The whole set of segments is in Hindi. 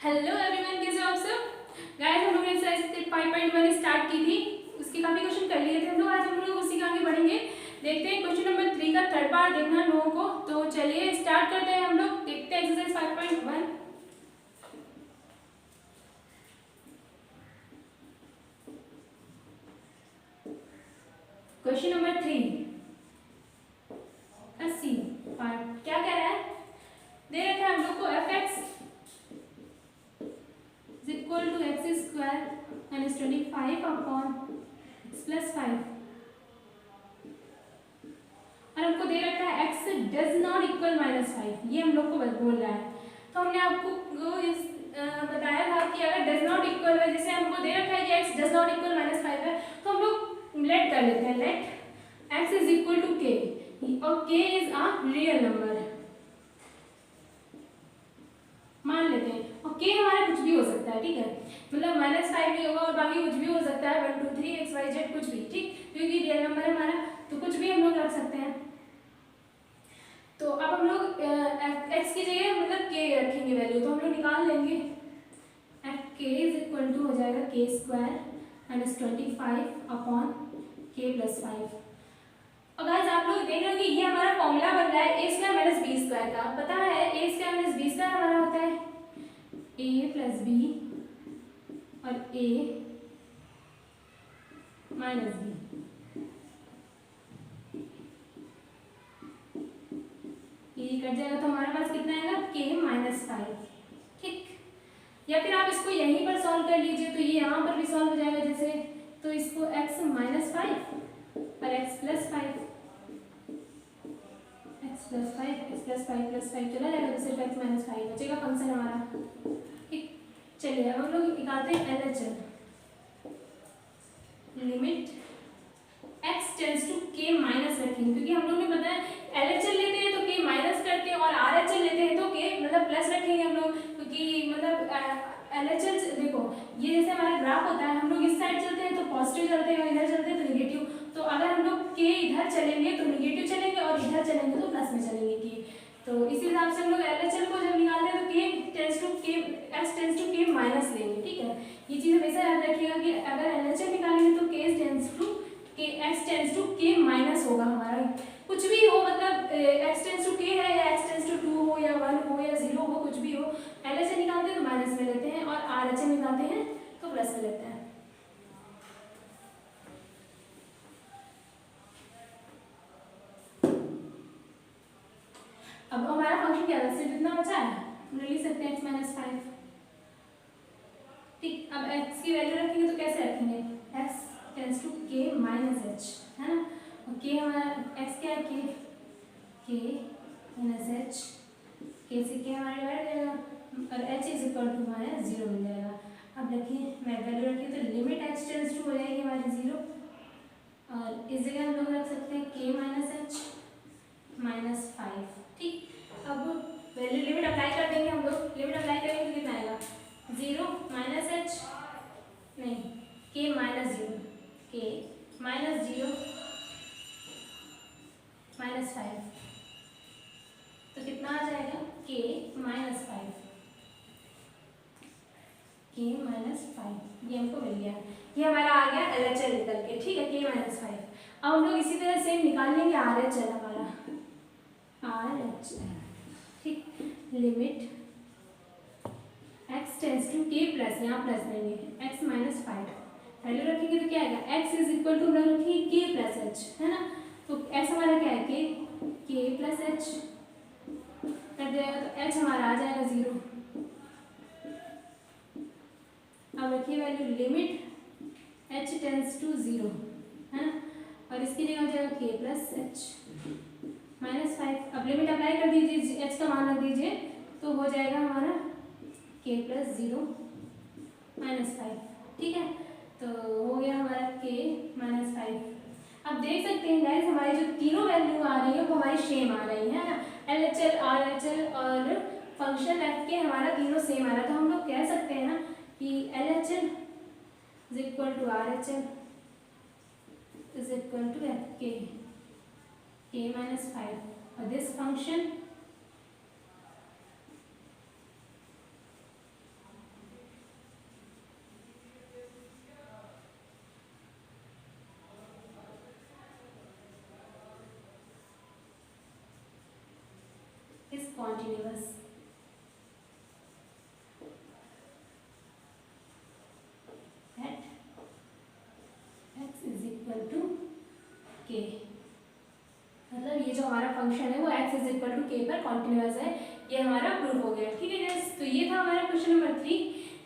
हेलो एवरीवन, कैसे हो आप सब? गाइस, हम लोग ने एक्सरसाइज 5.1 स्टार्ट की थी, उसके काफी क्वेश्चन कर लिए थे हम लोग। आज हम लोग उसी के आगे बढ़ेंगे। देखते हैं क्वेश्चन नंबर 3 का थर्ड पार्ट देखना हम लोगों को। तो चलिए स्टार्ट करते हैं हम लोग। देखते हैं एक्सरसाइज 5.1। क्वेश्चन नंबर 3 का सी पार्ट क्या कह रहा है? दे रखा है हम लोग को fx is equal to x square minus 25 upon x plus 5, और हमको दे रखा है x डज नॉट इक्वल -5। ये हम लोग को बोल रहा है। तो हमने आपको इस बताया था कि अगर डज नॉट इक्वल है, जैसे हमको दे रखा है कि x डज नॉट इक्वल -5 है, तो हम लोग लेट कर लेते हैं। Let x is equal to k, और k is a real number मान लेते हैं। और k हमारा कुछ भी हो सकता है, ठीक है, मतलब -5 भी होगा और बाकी कुछ भी हो सकता है, 1 2 3 x y z कुछ भी, ठीक, क्योंकि रियल नंबर है हमारा, तो कुछ भी हम लोग रख सकते हैं। तो अब हम लोग x की जगह मतलब k रखेंगे वैल्यू, तो हम लोग निकाल लेंगे। k इज इक्वल टू हो जाएगा k square minus 25 upon k plus 5। और गाइस आप लोग देख रहे हो कि ये हमारा फॉर्मूला बन रहा है a square minus b square का। पता है a square minus b square हमारा होता है a प्लस b और a माइनस b। ये कट जाएगा तो हमारे पास कितना आएगा k माइनस 5, ठीक। या फिर आप इसको यहीं पर सॉल्व कर लीजिए, तो ये यहाँ पर भी सॉल्व हो जाएगा जैसे, तो इसको x माइनस 5 और x plus 5, x plus 5 plus 5 चला जाएगा, तो सिर्फ x माइनस 5 बचेगा फंक्शन हमारा, ठीक। चलिए अब हम लोग निकालते हैं LHS। Limit x tends to k minus रखेंगे, क्योंकि हम लोग ने बताया LHS लेते हैं तो k माइनस करते हैं, और RHS लेते हैं तो k मतलब प्लस रखेंगे हम लोग, क्योंकि मतलब LHS देखो, ये जैसे हमारा ग्राफ होता है, हम लोग इस साइड चलते हैं तो पॉजिटिव चलते हैं और इधर चलते हैं तो नेगेटिव। तो अगर हम लोग k इधर चलेंगे तो नेगेटिव चलेंगे और इधर चलेंगे तो प्लस में चलेंगे k। तो इसी हिसाब से हम लोग LHS को जब निकालते हैं तो k tends to k, x tends to k minus लेंगे, ठीक है। ये चीज़ हमेशा याद रखिएगा कि अगर LHS निकालेंगे तो k tends to k, x tends to k minus होगा हमारा, कुछ भी हो, मतलब x टेंड्स टू k है या x टेंड्स टू 2 हो या 1 हो या 0 हो, कुछ भी हो, LHS निकालते हैं तो माइनस में लेते हैं और RHS निकालते हैं तो प्लस में लेते हैं। अब हमारा फंक्शन क्या है, सिर्फ इतना बचा है, हम लिख सकते हैं x माइनस 5, ठीक। अब x की वैल्यू रखेंगे तो कैसे रखेंगे, x tends to k minus h, है ना। और k हमारा x क्या है, k माइनस h, k से k हमारा डिवाइड हो जाएगा और h इज इक्वल टू हमारा 0 मिल जाएगा। अब देखिए मैं वैल्यू रखी तो लिमिट h टेंड्स टू हो जाएगी हमारी 0, और इस जगह हम लोग रख सकते हैं k माइनस h माइनस 5, ठीक। अब वैल्यू लिमिट अप्लाई कर देंगे हम लोग, लिमिट अप्लाई करेंगे तो कितना आएगा 0 माइनस h, नहीं k minus 0, k minus 0 minus 5, तो कितना आ जाएगा k माइनस 5, k माइनस 5, ये हमको मिल गया। ये हमारा आ गया LHS निकल के, ठीक है, k माइनस 5। अब हम लोग इसी तरह से निकाल लेंगे RHS हमारा, RHS, ठीक। Limit x tends to k plus, यहाँ प्लस लेंगे, x माइनस 5, वैल्यू रखेंगे तो क्या आएगा, x इज इक्वल टू हम रखेंगे k प्लस h, है ना। तो x हमारा क्या है, k प्लस h कर देगा तो h हमारा आ जाएगा 0। अब रखिए value limit h tends to 0, है ना, और इसकी जगह हो जाएगा k प्लस h माइनस 5। अब लिमिट अप्लाई कर दीजिए, h का मान रख दीजिए, तो हो जाएगा हमारा k प्लस 0 माइनस 5, ठीक है। तो हो गया हमारा k माइनस 5। अब देख सकते हैं गाइस हमारी जो तीनों वैल्यू आ रही है वो हमारी सेम आ रही है ना, LHS RHS और फंक्शन f के हमारा तीनों सेम आ रहा है। तो हम लोग कह सकते हैं ना कि LHS is equal to RHS is equal to f k minus 5, और this function continuous. At x is equal to k, मतलब ये जो हमारा फंक्शन है वो x इज इक्वल टू के पर कॉन्टिन्यूअस है। ये हमारा प्रूफ हो गया। ठीक है गाइस, तो ये था हमारा क्वेश्चन नंबर 3।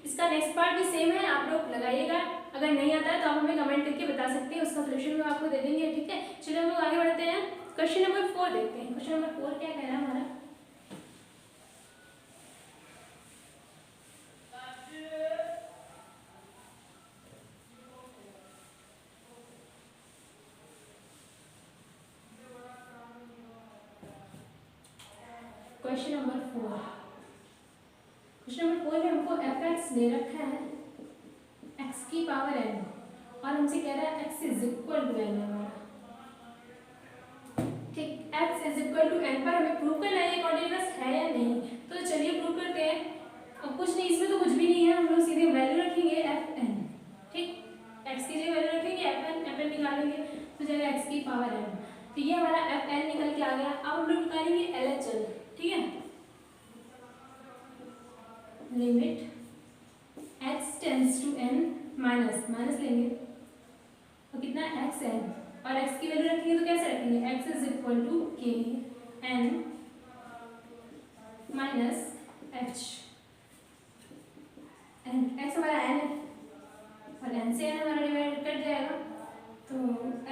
इसका नेक्स्ट पार्ट भी सेम है, आप लोग लगाइएगा। अगर नहीं आता है तो आप हमें कमेंट करके बता सकते हैं, उसका सोल्यूशन भी आपको दे देंगे। ठीक है, चलिए हम लोग आगे बढ़ते हैं। क्वेश्चन नंबर 4 देखते हैं। क्वेश्चन नंबर 4 क्या कह रहा है हमारा? क्वेश्चन नंबर 4, क्वेश्चन नंबर 4 में हमको fx दे रखा है x की पावर n, और हमसे कह रहा है x is equal to n हमारा। ठीक, x is equal to n पर हमें प्रूव करना है ये कॉन्टिन्यूअस है या नहीं। तो चलिए प्रूव करते हैं। अब कुछ नहीं, इसमें तो कुछ भी नहीं है, हम लोग सीधे वैल्यू रखेंगे fn। ठीक, x की जगह वैल्यू रखेंगे fn निकालेंगे तो जाएगा x की पावर n। तो ये हमारा fn निकल के आ गया। अब हम लोग निकालेंगे LHS। ठीक है, limit x tends to n, minus लेंगे तो कितना x है, और x की वैल्यू रखेंगे तो कैसे रखेंगे? x इज इक्वल टू के n माइनस h। x हमारा n है और n से n हमारा डिवाइड कट जाएगा तो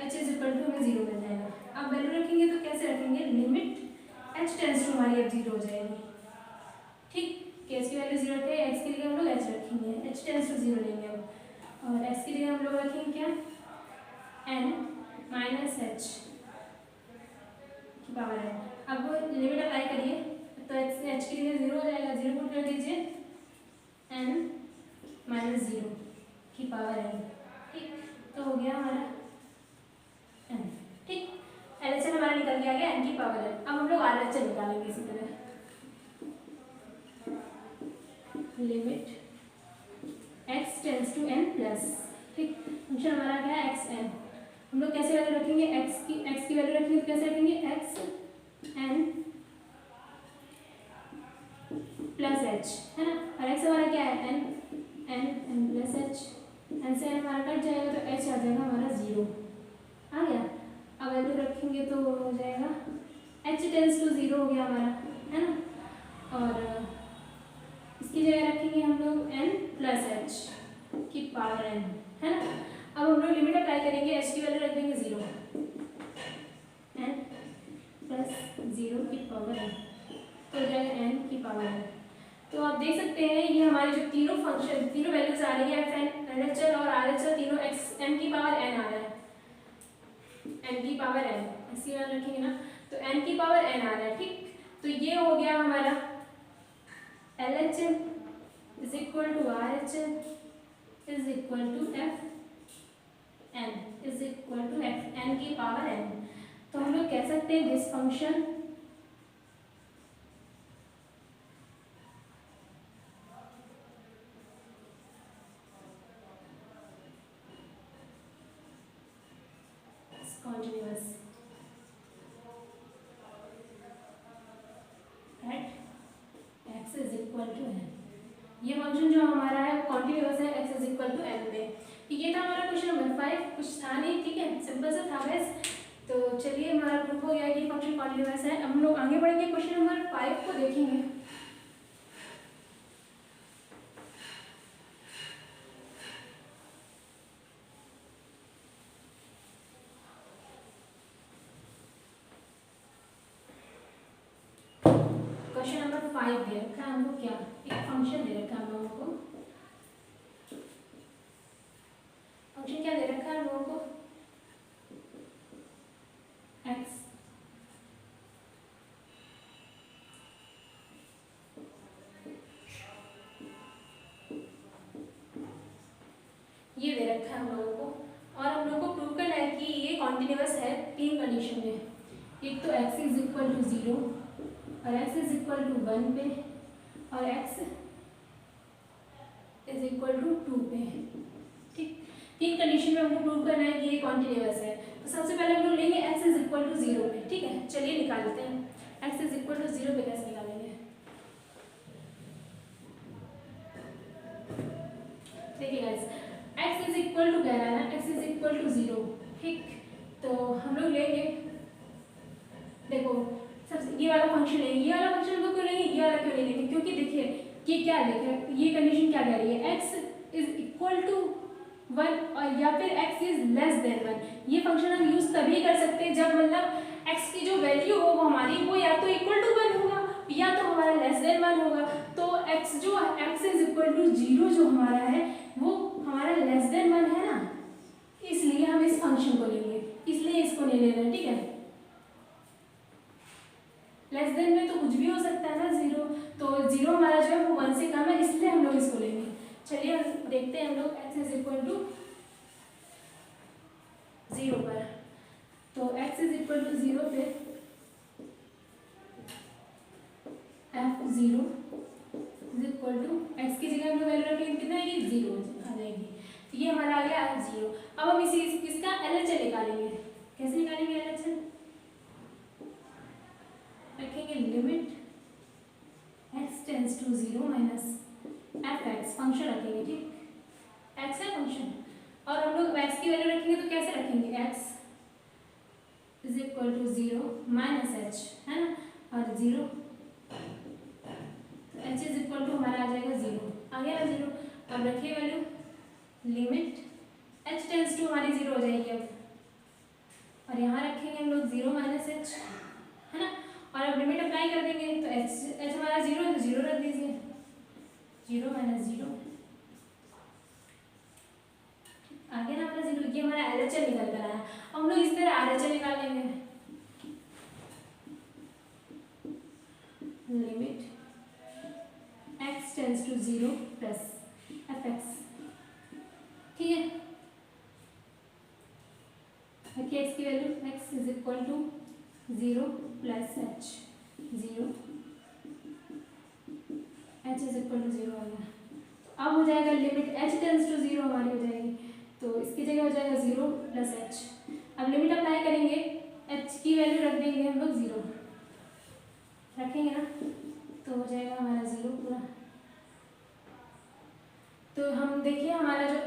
h इज इक्वल टू हमें 0 मिल जाएगा। अब वैल्यू रखेंगे तो कैसे रखेंगे? लिमिट h टेंड्स टू हमारी अब 0 हो जाएगी। ठीक, x की वैल्यू 0 थे, x की जगह हम लोग h रखेंगे, h टेंड्स टू 0 लेंगे अब, और x की जगह हम लोग रखेंगे क्या? n माइनस h की पावर n। अब लिमिट अप्लाई करिए तो h की जगह 0 हो जाएगा, 0 पुट कर दीजिए, n माइनस 0 की पावर n। ठीक, तो हो गया हमारा n। ठीक, LHS हमारा निकल के आ गया n की पावर n। अब हम लोग RHS निकालेंगे इसी तरह। Limit x tends to n plus, ठीक, फंक्शन हमारा क्या है? xn। हम लोग कैसे वैल्यू रखेंगे? x की वैल्यू रखेंगे तो कैसे रखेंगे? xn प्लस h, है ना, और x हमारा क्या है? n plus h। n से n हमारा कट जाएगा तो h आ जाएगा हमारा 0 आ गया। अब वैल्यू रखेंगे तो हो जाएगा h टेंड्स टू 0 हो गया हमारा, है ना, और इसकी जगह रखेंगे हम लोग n प्लस h की पावर n, है ना। अब हम लोग लिमिट अप्लाई करेंगे, h की वैल्यू रख देंगे 0, n प्लस 0 की पावर n, तो हो जाएगा n की पावर n। तो आप देख सकते हैं ये हमारे जो तीनों फंक्शन, तीनों वैल्यूज आ रही है fn, LHS और RHS, तीनों n की पावर n आ रहा है, n की पावर n, इसकी वैल्यू रखेंगे ना तो n की पावर n आ रहा है। ठीक, तो ये हो गया हमारा LHS is equal to RHS is equal to fn is equal to n की पावर n। तो हम लोग कह सकते हैं this function continuous at x is equal to n। ये फंक्शन जो हमारा है कॉन्टिन्यूअस है x is equal to n में। ये था हमारा क्वेश्चन नंबर 5, कुछ था नहीं, ठीक है, सिंपल सा था बस। तो चलिए हमारा प्रूफ हो गया कि फंक्शन कॉन्टिन्यूअस है। अब हम लोग आगे बढ़ेंगे, क्वेश्चन नंबर 5 को देखेंगे। क्वेश्चन नंबर 5 दे रखा है हमको, क्या एक फंक्शन दे रखा है हम लोगों को। फंक्शन क्या दे रखा है हम लोगों को? x ये दे रखा है हम लोगों को, और हम लोगों को प्रूव करना है कि ये कॉन्टिन्यूअस है 3 कंडीशन में। एक तो x इज इक्वल टू 0 और x इज इक्वल टू 1 पे और x इज इक्वल टू 2 पे। ठीक, 3 कंडीशन में हमको प्रूव करना है कि ये कॉन्टिन्यूअस है। तो सबसे पहले हम लोग लेंगे x इज इक्वल टू 0 पे। ठीक है, चलिए निकालते हैं x इज इक्वल टू 0 पे कैसे निकालेंगे। देखिए guys x is equal to कह रहा है ना, x इज इक्वल टू 0, ठीक। तो हम लोग लेंगे, देखो सबसे ये वाला फंक्शन है, ये वाला फंक्शन को क्यों लेंगे, ये वाला क्यों नहीं लेंगे, क्योंकि देखिए ये क्या देखिए ये कंडीशन क्या कह रही है, x इज इक्वल टू 1 और या फिर x इज लेस देन 1। ये फंक्शन हम यूज तभी कर सकते हैं जब मतलब x की जो वैल्यू हो वो हमारी वो या तो इक्वल टू 1 होगा या तो हमारा लेस देन 1 होगा। तो x इज इक्वल टू 0 जो हमारा है वो हमारा लेस देन 1 है ना, इसलिए हम इस फंक्शन को लेंगे, इसलिए इसको नहीं लेना, ठीक है। लेस देन में तो कुछ भी हो सकता है ना 0, तो 0 हमारा जो है वो 1 से कम है, इसलिए हम लोग इसको लेंगे। चलिए हम देखते हैं हम लोग x इज इक्वल टू 0 पर, तो x इज इक्वल टू 0 पे f0 is equal to x की जगह हम लोग वैल्यू रखेंगे कितना आएगी 0 आ जाएगी, तो ये हमारा आ गया f0। अब हम इसका LHS निकालेंगे, कैसे निकालेंगे LHS, रखेंगे limit x tends to 0 minus fx, function रखेंगे, ठीक, x है फंक्शन, और हम लोग x की वैल्यू रखेंगे तो कैसे रखेंगे, x is equal to 0 minus h है ना, और 0 तो h इज इक्वल टू हमारा आ जाएगा 0, आ गया ना 0। अब रखिए value limit h tends to हमारी 0 हो जाएगी अब, और यहाँ रखेंगे हम लोग 0 माइनस h है ना, और अब लिमिट अप्लाई कर देंगे तो h हमारा 0 है तो 0 रख दीजिए, 0 माइनस 0 आ गया ना अपना 0। ये हमारा LHS निकल कर आया। अब हम लोग इस तरह RHS निकाल लेंगे, limit x tends to 0 plus fx, ठीक है, रखिए x की value x is equal to 0 plus h, 0 h is equal to 0 आ गया। अब हो जाएगा लिमिट h टेंड्स टू 0 हमारी हो जाएगी, तो इसकी जगह हो जाएगा 0 प्लस h। अब लिमिट अप्लाई करेंगे, h की वैल्यू रख देंगे हम लोग 0, रखेंगे ना, तो हो जाएगा हमारा 0 पूरा। तो हम देखिए हमारा जो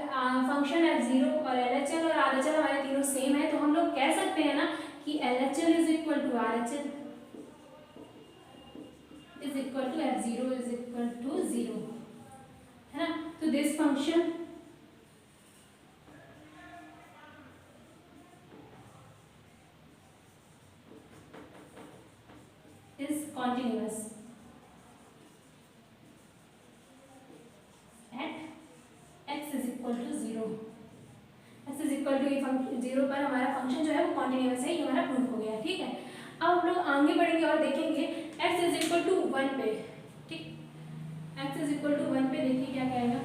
फंक्शन है 0 और LHS और RHS हमारे तीनों सेम है, तो हम लोग कह सकते हैं ना कि LHS is equal to RHS is equal to f0 is equal to 0 है ना। तो this function is continuous at x is equal to 0, x is equal to 0 पर हमारा फंक्शन जो है वो कॉन्टिन्यूअस है, ये हमारा प्रूफ हो गया, ठीक है। अब हम लोग आगे बढ़ेंगे और देखेंगे x इज इक्वल टू 1 पे, ठीक, x इज इक्वल टू 1 पे देखिए क्या कहेगा,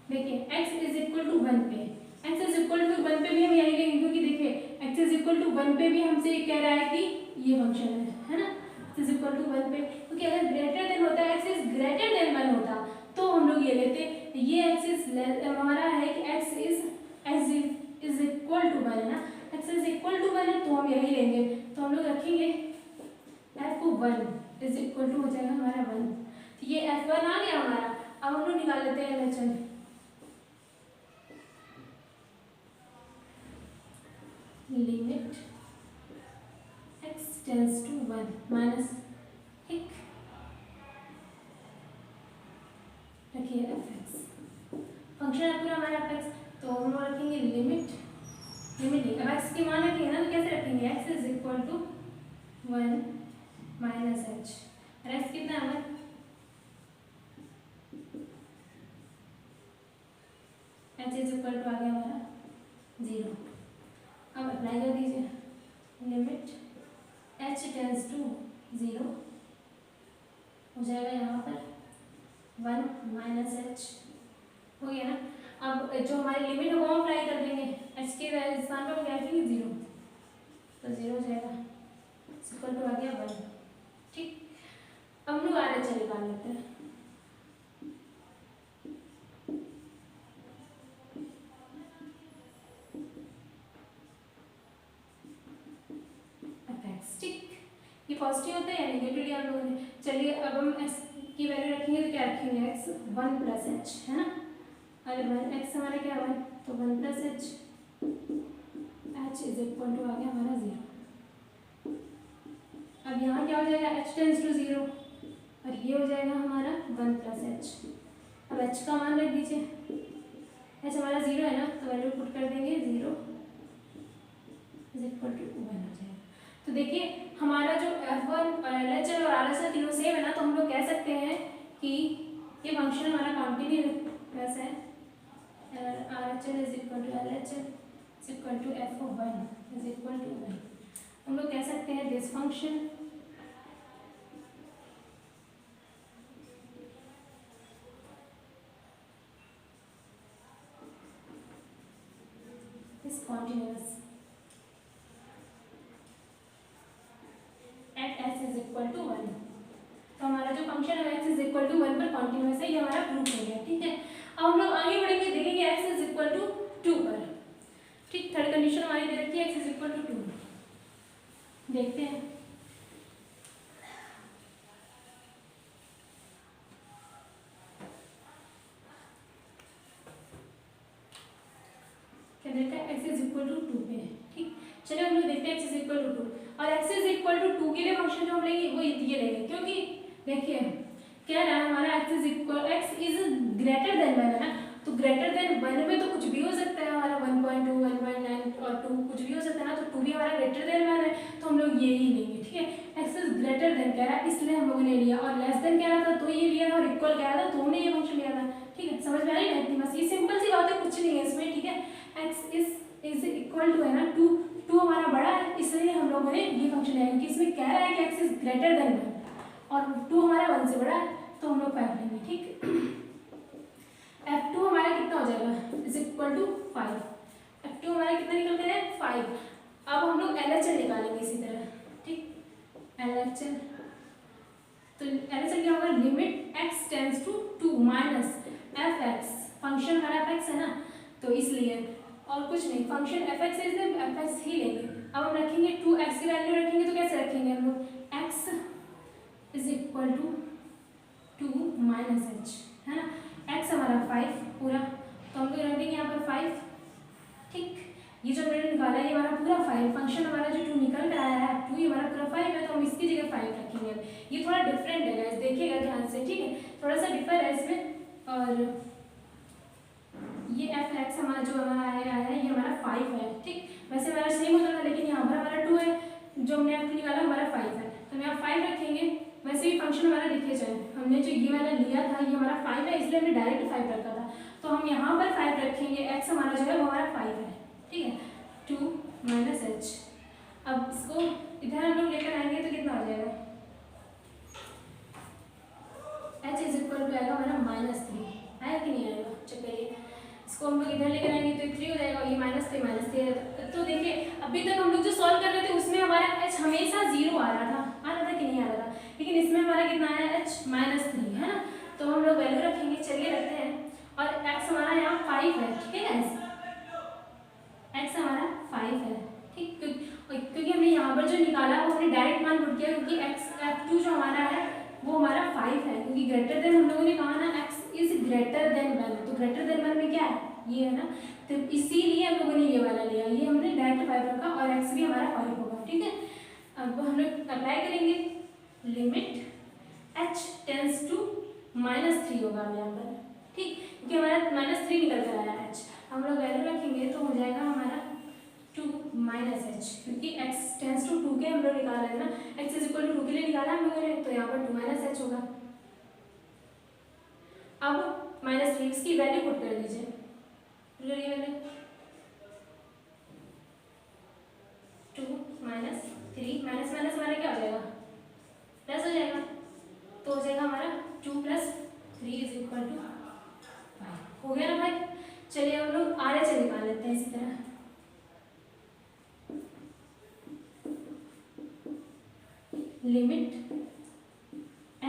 देखिए x इज इक्वल टू 1 पे, x इज इक्वल टू 1 पे भी हम यही लेंगे, क्योंकि देखिए x इज इक्वल टू 1 पे भी हमसे कह रहा है कि ये फंक्शन है ना, x इज इक्वल टू 1 पे, क्योंकि अगर ग्रेटर देन होता है x इज ग्रेटर देन 1 होता तो हम लोग ये लेते, ये x इज हमारा है कि x इज इक्वल टू 1 है ना, x इज इक्वल टू 1 है तो हम यही लेंगे, तो हम लोग रखेंगे f को 1 इज इक्वल टू हो जाएगा हमारा 1, तो ये f1 आ गया हमारा। अब हम लोग निकाल लेते हैं LHS, limit x tends to 1 minus, ठीक, रखिए fx, फंक्शन है पूरा हमारा fx, तो हम लोग रखेंगे लिमिट नहीं, अब x की मान रखेंगे ना तो कैसे रखेंगे, x is equal to 1 minus h, और x कितना है 1, h इज इक्वल टू आ गया हमारा 0। अब अप्लाई कर दीजिए, लिमिट h टेंड्स टू 0 हो जाएगा यहाँ पर 1 माइनस h, हो गया ना। अब जो हमारी लिमिट है वो अप्लाई कर देंगे, h के स्थान पर हम क्या रखेंगे 0, तो 0 हो जाएगा, इक्वल टू आ गया 1, ठीक। अब हम लोग RHS निकाल लेते हैं, पॉजिटिव होता है या नेगेटिव लिया हम लोगों ने। चलिए अब हम x की वैल्यू रखेंगे तो क्या रखेंगे x 1 प्लस एच, है ना, अरे x हमारा क्या 1, तो 1 plus H, h is equal to आ गया हमारा 0। अब यहाँ क्या हो जाएगा, h टेंस टू 0 और ये हो जाएगा हमारा 1 प्लस एच। अब h का मान रख दीजिए, h हमारा 0 है ना, तो वैल्यू पुट कर देंगे 0 इज इक्वल टू 1 हो जाएगा। तो देखिए हमारा जो F1 और LHL और RHL तीनों सेम है ना, तो हम लोग कह सकते हैं कि ये फंक्शन हमारा कॉन्टिन्यूअस है। RHL is equal to LHL is equal to F1 is equal to 1। हम लोग कह सकते हैं this function is continuous at s is equal to 1। तो हमारा जो फंक्शन है x इज इक्वल टू 1 पर कॉन्टिन्यूअस है, ये हमारा प्रूफ हो गया। ठीक है, अब हम लोग आगे बढ़ेंगे, देखेंगे x इज इक्वल टू 2 पर। ठीक, थर्ड कंडीशन हमारी दे रखी है x इज इक्वल टू 2। देखते हैं क्या देता है, x इज इक्वल टू 2 पे। ठीक, चलिए हम लोग देखते हैं x इज इक्वल टू 2 और x इज इक्वल टू 2 के लिए फंक्शन जो हम लेंगे वो ये लेंगे, क्योंकि देखिए क्या रहा है हमारा x इज ग्रेटर देन 1 है ना, तो ग्रेटर देन 1 में तो कुछ भी हो सकता है हमारा 1.2 1.9 और 2 कुछ भी हो सकता है ना, तो 2 भी हमारा ग्रेटर देन 1 है, तो हम लोग ये ही लेंगे। ठीक है, x इज ग्रेटर देन कह रहा है इसलिए हम लोगों ने लिया, और लेस देन कह रहा था तो ये लिया और इक्वल कह रहा था तो हमने ये फंक्शन लिया था। ठीक है, समझ में आ रही है इतनी बस, ये सिंपल सी बात है, कुछ नहीं है इसमें। ठीक है, x इज इक्वल टू है ना 2 हमारा बड़ा है, इसलिए हम लोगों ने ये फंक्शन लिया, क्योंकि इसमें कह रहा है कि x इज ग्रेटर देन 1 और 2 हमारा 1 से बड़ा है, तो हम लोग 5 लेंगे। ठीक, F2 हमारा कितना हो जाएगा, इज इक्वल टू 5। F2 हमारा कितना निकल गया है 5। अब हम लोग LHL निकालेंगे इसी तरह। ठीक, LHL तो LHL क्या होगा, limit x tends to 2 minus fx, function हमारा fx है ना, तो इसलिए और कुछ नहीं, फंक्शन fx है इसलिए fx ही लेंगे। अब हम रखेंगे 2x की वैल्यू रखेंगे तो कैसे रखेंगे हम लोग, x is equal to 2 minus h, है ना, x हमारा 5 पूरा, तो हम लोग रख देंगे यहाँ पर 5। ठीक, ये जो हमने निकाला है ये हमारा पूरा 5, फंक्शन हमारा जो 2 निकल कर आया है 2 ये हमारा पूरा 5 है, तो हम इसकी जगह 5 रखेंगे। ये थोड़ा डिफरेंट है गाइस, देखिएगा ध्यान से। ठीक है, थोड़ा सा डिफर है इसमें, और ये fx हमारा जो हमारा आया है ये हमारा 5 है। ठीक, वैसे हमारा सेम होता था, लेकिन यहाँ पर हमारा 2 है, जो हमने f निकाला हमारा 5 है, तो हम यहाँ 5 रखेंगे। वैसे भी फंक्शन हमारा देखिए जाए, हमने जो ये वाला लिया था ये हमारा 5 है, इसलिए हमने डायरेक्ट 5 रखा था, तो हम यहाँ पर 5 रखेंगे, x हमारा जो है वो हमारा 5 है। ठीक है, 2 माइनस h। अब इसको इधर हम लोग लेकर आएंगे तो कितना हो जाएगा, h इज इक्वल टू आएगा हमारा -3, आया कि नहीं आएगा, चेक करिए। इसको हम लोग इधर लेकर आएंगे तो 3 हो जाएगा, ये -3 तो देखिए अभी तक हम लोग जो सॉल्व कर रहे थे उसमें हमारा h हमेशा 0 आ रहा था कि नहीं आ रहा था, लेकिन इसमें हमारा कितना आया h -3, है ना, तो हम लोग वैल्यू रखेंगे। चलिए रखते हैं, और x हमारा यहाँ 5 है। ठीक है, x हमारा 5 है। ठीक, क्योंकि हमने यहाँ पर जो निकाला वो हमने डायरेक्ट मान पुट किया, क्योंकि F2 जो हमारा है वो हमारा 5 है, क्योंकि ग्रेटर देन हम लोगों ने कहा ना x इज ग्रेटर देन 1, तो ग्रेटर देन 1 में क्या है ये है ना, तो इसीलिए हम लोगों ने ये वाला लिया, ये हमने डायरेक्ट 5 रखा और x भी हमारा 5 होगा। ठीक है, अब हम लोग अप्लाई करेंगे, लिमिट h टेंड्स टू -3 होगा यहाँ पर। ठीक, क्योंकि हमारा -3 निकल कर आया h, हम लोग वैल्यू रखेंगे तो हो जाएगा हमारा 2 माइनस h, क्योंकि x टेंड्स टू 2 के हम लोग निकाल रहे थे ना, x इज इक्वल टू 2 के लिए निकाला हम लोगों ने, तो यहाँ पर 2 माइनस h होगा। अब -3 की वैल्यू पुट कर दीजिए, वैल्यू 2 माइनस 3 माइनस माइनस हमारा क्या हो जाएगा, प्लस हो जाएगा, तो हो जाएगा हमारा 2 + 3 इज इक्वल टू 5। हो गया ना भाई। चलिए हम लोग RHL निकाल लेते हैं इसी तरह। Limit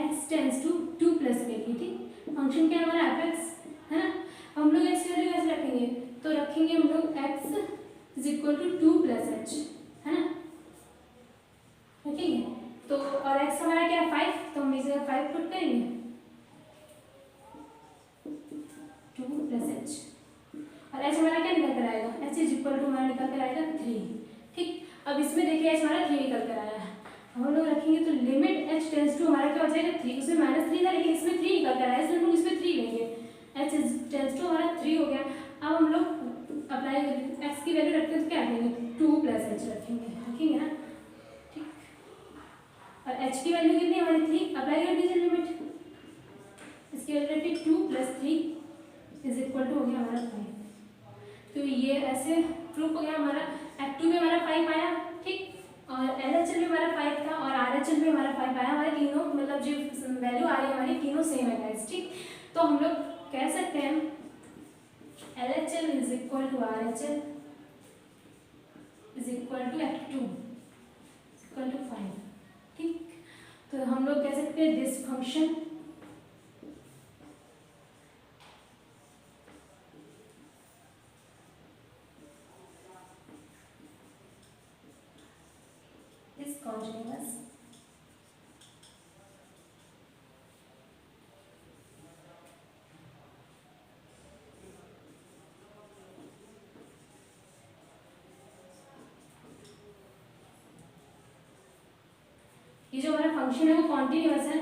x tends to 2 plus के लिए। ठीक, फंक्शन क्या हमारा fx है ना, हम लोग x की वैल्यू कैसे रखेंगे, तो रखेंगे हम लोग x is equal to 2 + h, है ना, रखेंगे। तो इसमें देखिए h हमारा 3 निकल कर आया है। हम लोग रखेंगे तो लिमिट h टेंस टू हमारा क्या हो जाएगा 3, उसमें -3 था लेकिन इसमें 3 निकल कर आया, इसलिए हम लोग इसमें 3 लेंगे। h टेंस टू हमारा 3 हो गया। अब हम लोग अप्लाई करेंगे, x की वैल्यू रखते हैं तो क्या रखेंगे 2 + h रखेंगे ना, ठीक। और h की वैल्यू कितनी हमारी 3, अप्लाई कर दीजिए लिमिट, इसकी वैल्यू रखी 2 + 3 = हो गया हमारा 5। तो ये ऐसे प्रूफ हो गया हमारा। F2 में हमारा 5 आया, ठीक, और LHL में हमारा 5 था और RHL में हमारा 5 आया। हमारे तीनों मतलब जो वैल्यू आ रही है हमारी तीनों सेम है गाइस, ठीक। तो हम लोग कह सकते हैं LHL = RHL = F2 = 5, ठीक। तो हम लोग कह सकते हैं दिस फंक्शन is continuous ये जो हमारा फंक्शन है वो कॉन्टिन्यूअस है।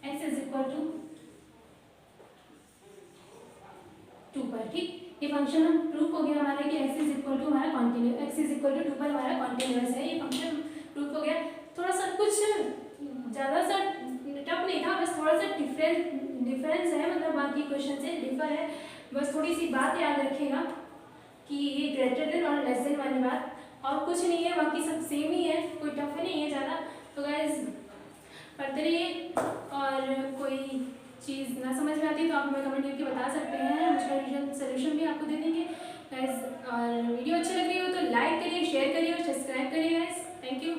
x = 2 पर, ठीक। ये फंक्शन हम प्रूफ हो गया हमारा कि x = हमारा कॉन्टिन्यू, x = 2 पर हमारा कॉन्टिन्यूअस है। ये फंक्शन प्रूफ हो गया। थोड़ा सा कुछ ज़्यादा सा टफ नहीं था, बस थोड़ा सा डिफरेंस है, मतलब बाकी क्वेश्चन से डिफर है। बस थोड़ी सी बात याद रखिएगा कि ये ग्रेटर देन और लेस देन वाली बात, और कुछ नहीं है, बाकी सब सेम ही है, कोई टफ नहीं है ज़्यादा। तो गाइस पढ़ते रहिए, और कोई चीज़ ना समझ में आती तो आप हमें कमेंट करके बता सकते हैं, उसका सोल्यूशन भी आपको दे देंगे गाइस। और वीडियो अच्छी लग रही हो तो लाइक करिए, शेयर करिए और सब्सक्राइब करिए गाइस। Thank you.